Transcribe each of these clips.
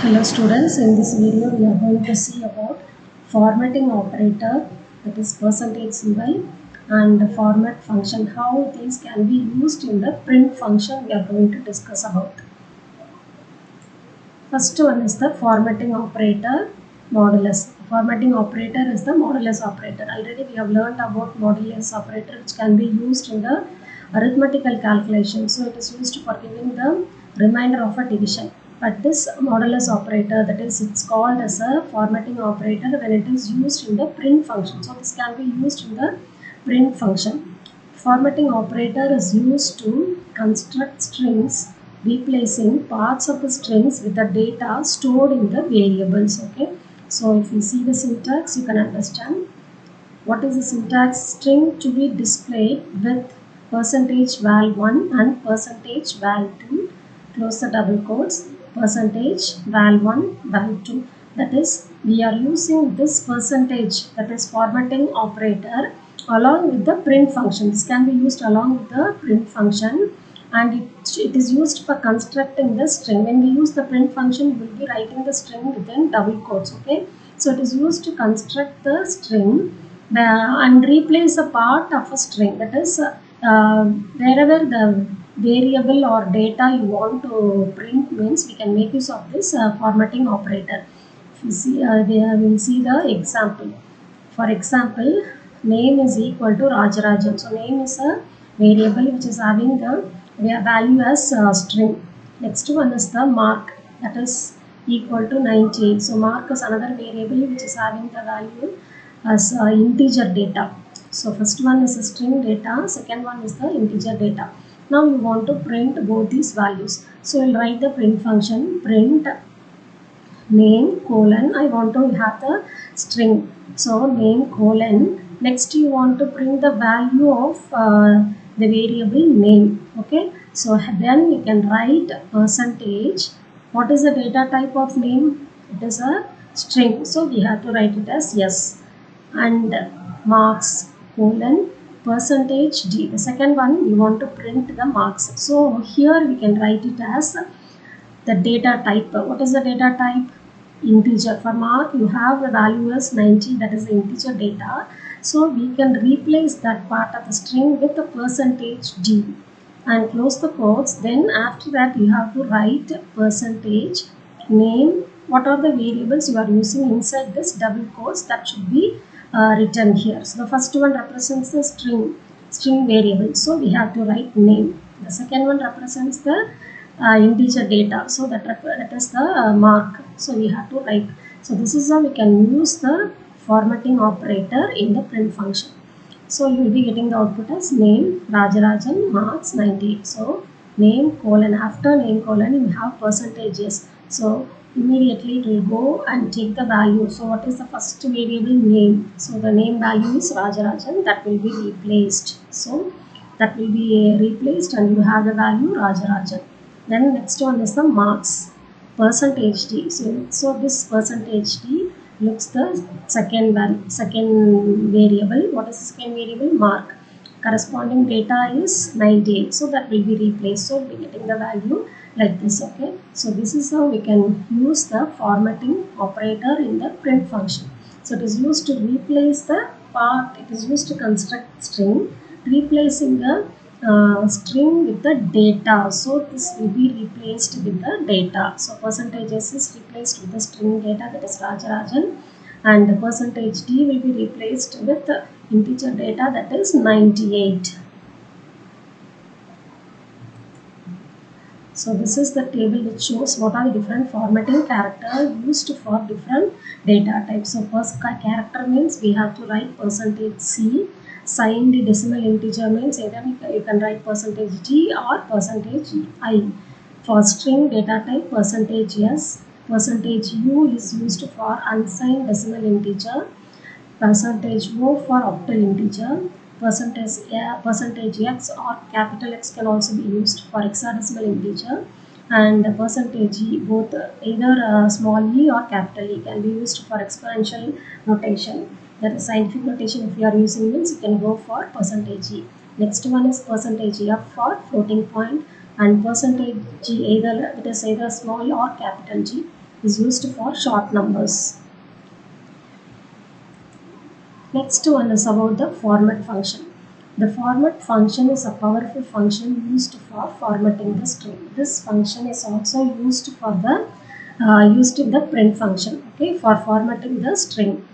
Hello students, in this video we are going to see about formatting operator, that is percentage symbol, and the format function, how these can be used in the print function we are going to discuss about. First one is the formatting operator, modulus. Formatting operator is the modulus operator. Already we have learned about modulus operator, which can be used in the arithmetical calculation. So it is used for giving the remainder of a division. But this modulus operator, that is, it's called as a formatting operator when it is used in the print function. So this can be used in the print function. Formatting operator is used to construct strings, replacing parts of the strings with the data stored in the variables. Okay, so if you see the syntax, you can understand what is the syntax. String to be displayed with percentage val1 and percentage val2, close the double quotes, percentage val1 val2. That is, we are using this percentage, that is formatting operator, along with the print function. This can be used along with the print function, and it is used for constructing the string. When we use the print function, we will be writing the string within double quotes. Okay, so it is used to construct the string and replace a part of a string. That is, wherever the variable or data you want to print means, we can make use of this formatting operator. If you see, we will see the example. For example, name is equal to Rajarajan. So name is a variable which is having the value as string. Next one is the mark, that is equal to 98. So mark is another variable which is having the value as integer data. So first one is a string data, second one is the integer data. Now you want to print both these values. So we'll write the print function, print name colon, I want to have the string. So name colon, next you want to print the value of the variable name. Okay, so then you can write percentage. What is the data type of name? It is a string, so we have to write it as yes. And marks colon percentage d. The second one, we want to print the marks. So here we can write it as the data type. What is the data type? Integer. For mark, you have the value as 90, that is the integer data. So we can replace that part of the string with the percentage d and close the quotes. Then after that you have to write percentage name. What are the variables you are using inside this double quotes, that should be written here. So the first one represents the string variable, so we have to write name. The second one represents the integer data, so that is the mark, so we have to write. So this is how we can use the formatting operator in the print function. So you will be getting the output as name Rajarajan, marks 98. So name colon, after name colon you have percentages. So immediately it will go and take the value. So what is the first variable? Name. So the name value is Rajarajan, that will be replaced. So that will be replaced and you have the value Rajarajan. Then next one is the marks, percentage d. So this percentage d looks the second variable. What is the second variable? Mark. Corresponding data is 98. So that will be replaced. So we'll be getting the value like this. Okay. So this is how we can use the formatting operator in the print function. So it is used to replace the part. It is used to construct string, replacing the string with the data. So this will be replaced with the data. So percentages is replaced with the string data, that is Rajarajan, and the percentage d will be replaced with the integer data, that is 98. So this is the table which shows what are the different formatting characters used for different data types. So first character means we have to write percentage c. Signed decimal integer means either you can write percentage d or percentage I. For string data type, percentage s. Percentage u is used for unsigned decimal integer. Percentage o for octal integer. Percentage x or capital X can also be used for hexadecimal integer. And percentage e, both either small e or capital E, can be used for exponential notation. That is scientific notation. If you are using means, you can go for percentage e. Next one is percentage f for floating point, and percentage g, either it is either small or capital G. is used for short numbers. Next one is about the format function. The format function is a powerful function used for formatting the string. This function is also used for the used in the print function. Okay, for formatting the string.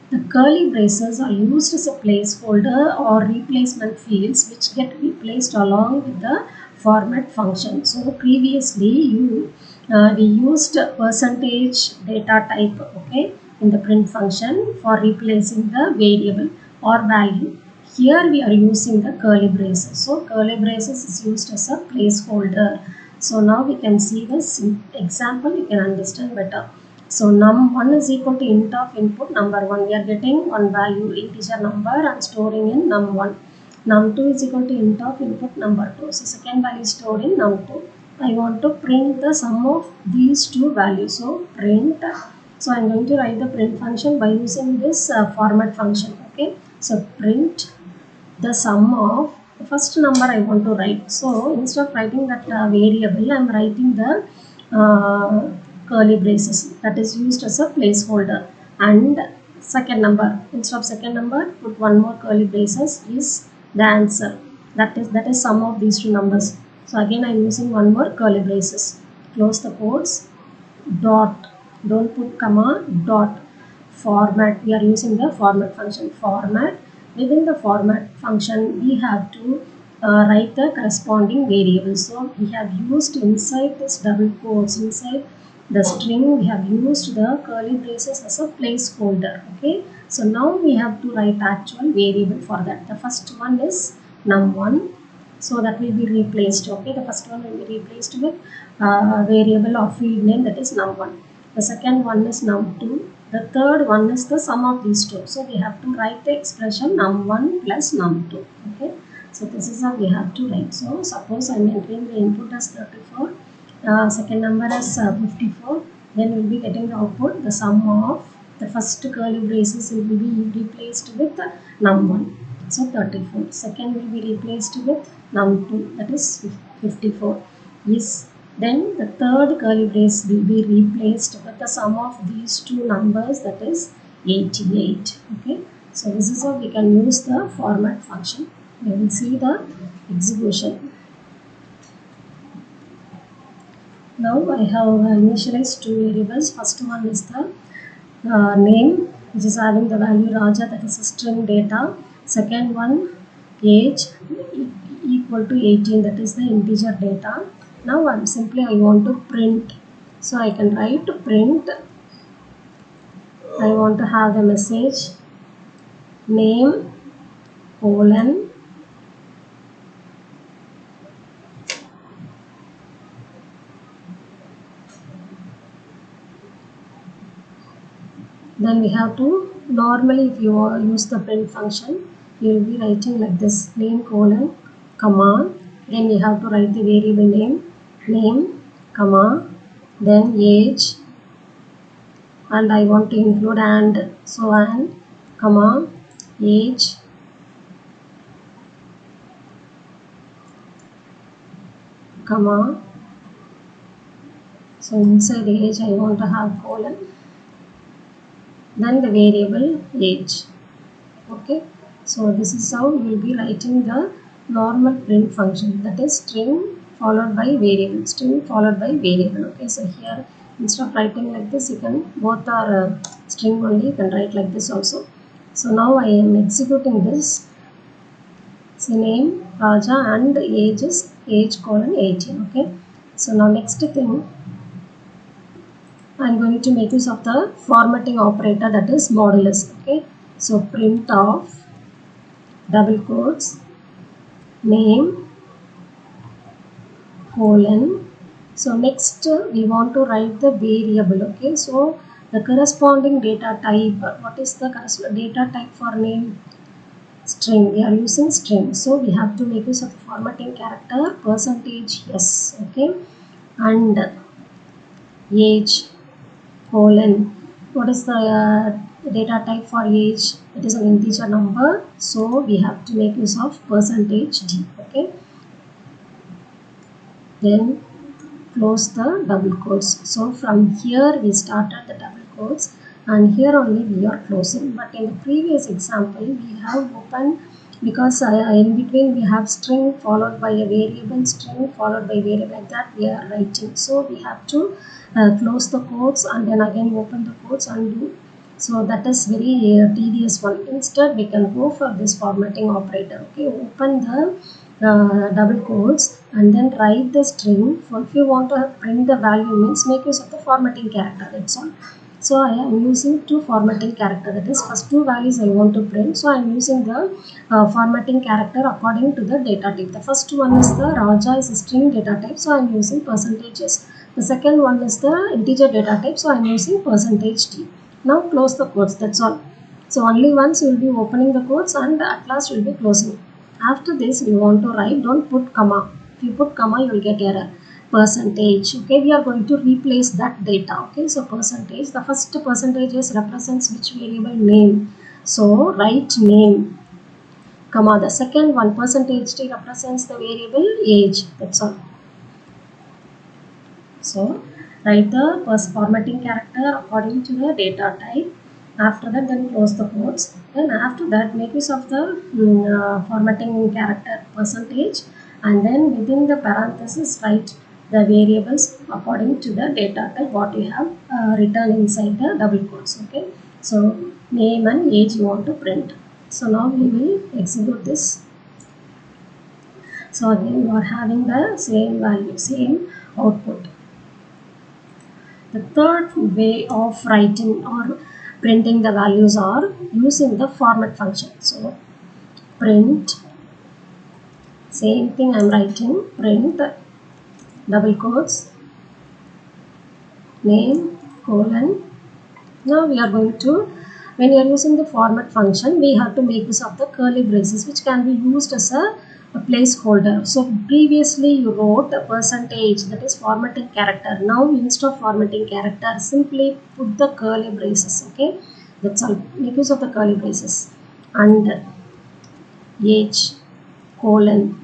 The curly braces are used as a placeholder or replacement fields which get replaced along with the format function. So previously we used percentage data type, okay, in the print function for replacing the variable or value. Here we are using the curly braces. So curly braces is used as a placeholder. So now we can see this example, you can understand better. So num1 is equal to int of input number 1. We are getting one value integer number and storing in num1. Num2 is equal to int of input number 2. So second value is stored in num2. I want to print the sum of these two values. So print. So I am going to write the print function by using this format function. Okay. So print the sum of the first number I want to write. So instead of writing that variable, I am writing the curly braces that is used as a placeholder. And second number, instead of second number, put one more curly braces is the answer. That is sum of these two numbers. So again I am using one more curly braces. Close the quotes. Dot. Don't put comma. Dot. Format. We are using the format function. Format. Within the format function, we have to write the corresponding variable. So we have used inside this double quotes, inside the string, we have used the curly braces as a placeholder. Okay. So now we have to write actual variable for that. The first one is num1. So that will be replaced. Okay. The first one will be replaced with variable or field name, that is num1. The second one is num2. The third one is the sum of these two. So we have to write the expression num1 plus num2. Okay. So this is how we have to write. So suppose I am entering the input as 34. Second number is 54. Then we will be getting the output. The sum of the first curly braces will be replaced with num1. So 34. Second will be replaced with num2. That is 54. Is then the third curly brace will be replaced with the sum of these two numbers, that is 88. Okay. So this is how we can use the format function. We will see the execution. Now I have initialized two variables. First one is the name, which is having the value Raja, that is a string data. Second one, age equal to 18, that is the integer data. Now I want to print. So I can write print. I want to have the message name colon then we have to, normally if you use the print function, you will be writing like this, name colon comma, then we have to write the variable name comma, then age, and I want to include and, so and comma age comma, so inside age I want to have colon, then the variable age. Okay, so this is how you will be writing the normal print function, that is string followed by variable, string followed by variable. Okay, so here instead of writing like this, you can, both are string only, you can write like this also. So now I am executing this. So name Raja and age is age colon 18. Okay, so now next thing, I am going to make use of the formatting operator, that is modulus. Okay, so print of double quotes name colon. So next we want to write the variable. Okay, so the corresponding data type, what is the data type for name? String. We are using string, so we have to make use of formatting character percentage %s. Okay, and age colon, what is the data type for age? It is an integer number, so we have to make use of %d. Okay, then close the double quotes. So from here we started the double quotes and here only we are closing. But in the previous example we have opened, because in between we have string followed by a variable, string followed by variable, like that we are writing. So we have to close the quotes and then again open the quotes and do. So that is very tedious one. Instead we can go for this formatting operator. Okay, open the double quotes and then write the string. For if you want to print the value, means make use of the formatting character, that's all. So I am using two formatting character, that is first two values I want to print. So I am using the formatting character according to the data type. The first one is the Raja is a string data type, so I am using percentages. The second one is the integer data type, so I am using percentage %t. Now close the quotes, that's all. So only once you will be opening the quotes and at last you will be closing. After this you want to write, don't put comma. If you put comma you will get error. Percentage. Okay, we are going to replace that data. Okay, so percentage, the first percentage is represents which variable? Name. So write name, comma. The second one percentage t represents the variable age, that's all. So write the formatting character according to the data type. After that then close the quotes. Then after that make use of the formatting character percentage and then within the parenthesis write the variables according to the data type what you have written inside the double quotes. Okay, so name and age you want to print. So now we will execute this. So again you are having the same value, same output. The third way of writing or printing the values are using the format function. So print, same thing I am writing, print double quotes, name, colon. Now we are going to, when you are using the format function, we have to make use of the curly braces which can be used as a placeholder. So previously you wrote a percentage, that is formatting character. Now instead of formatting character, simply put the curly braces. Okay, that's all. Make use of the curly braces and age, colon.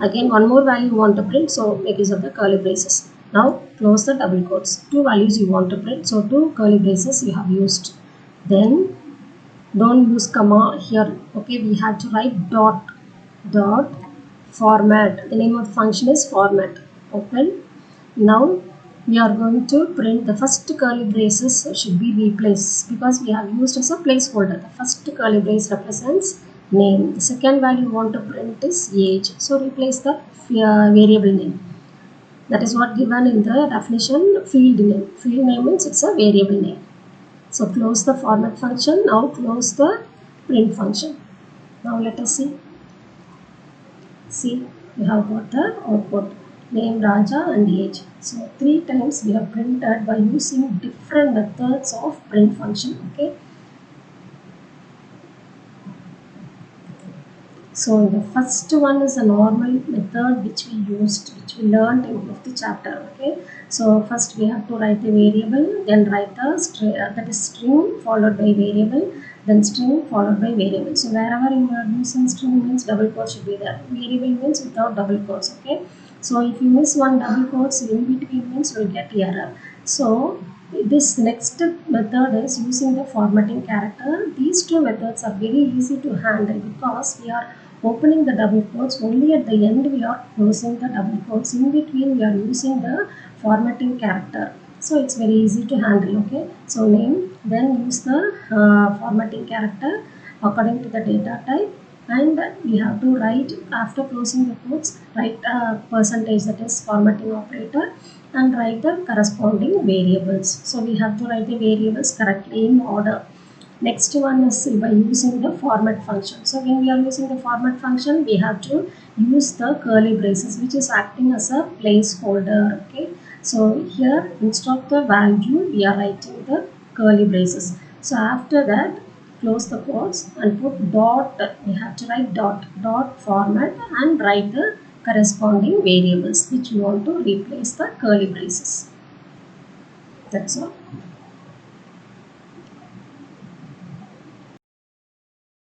Again one more value you want to print, so make use of the curly braces. Now close the double quotes. Two values you want to print, so two curly braces you have used. Then don't use comma here. Okay, we have to write dot format. The name of the function is format. Open. Now we are going to print the first curly braces should be replaced because we have used as a placeholder. The first curly brace represents name. The second value you want to print is age. So replace the variable name. That is what given in the definition field name. Field name means it's a variable name. So close the format function. Now close the print function. Now let us see. See, we have got the output, name, Raja and age. So 3 times we have printed by using different methods of print function. Okay. So the first one is a normal method which we used, which we learned in the chapter. Okay. So first we have to write the variable, then write the string, that is string followed by variable, then string followed by variable. So wherever you are using string means double quotes should be there. Variable means without double quotes. Okay. So if you miss one double quotes in between means you will get error. So this next method is using the formatting character. These two methods are very easy to handle because we are opening the double quotes, only at the end we are closing the double quotes, in between we are using the formatting character. So it's very easy to handle. Okay, so name, then use the formatting character according to the data type, and we have to write after closing the quotes, write a percentage, that is formatting operator, and write the corresponding variables. So we have to write the variables correctly in order. Next one is by using the format function. So when we are using the format function, we have to use the curly braces which is acting as a placeholder. Okay, so here instead of the value we are writing the curly braces. So after that close the quotes and put dot, we have to write dot format and write the corresponding variables which we want to replace the curly braces. That's all.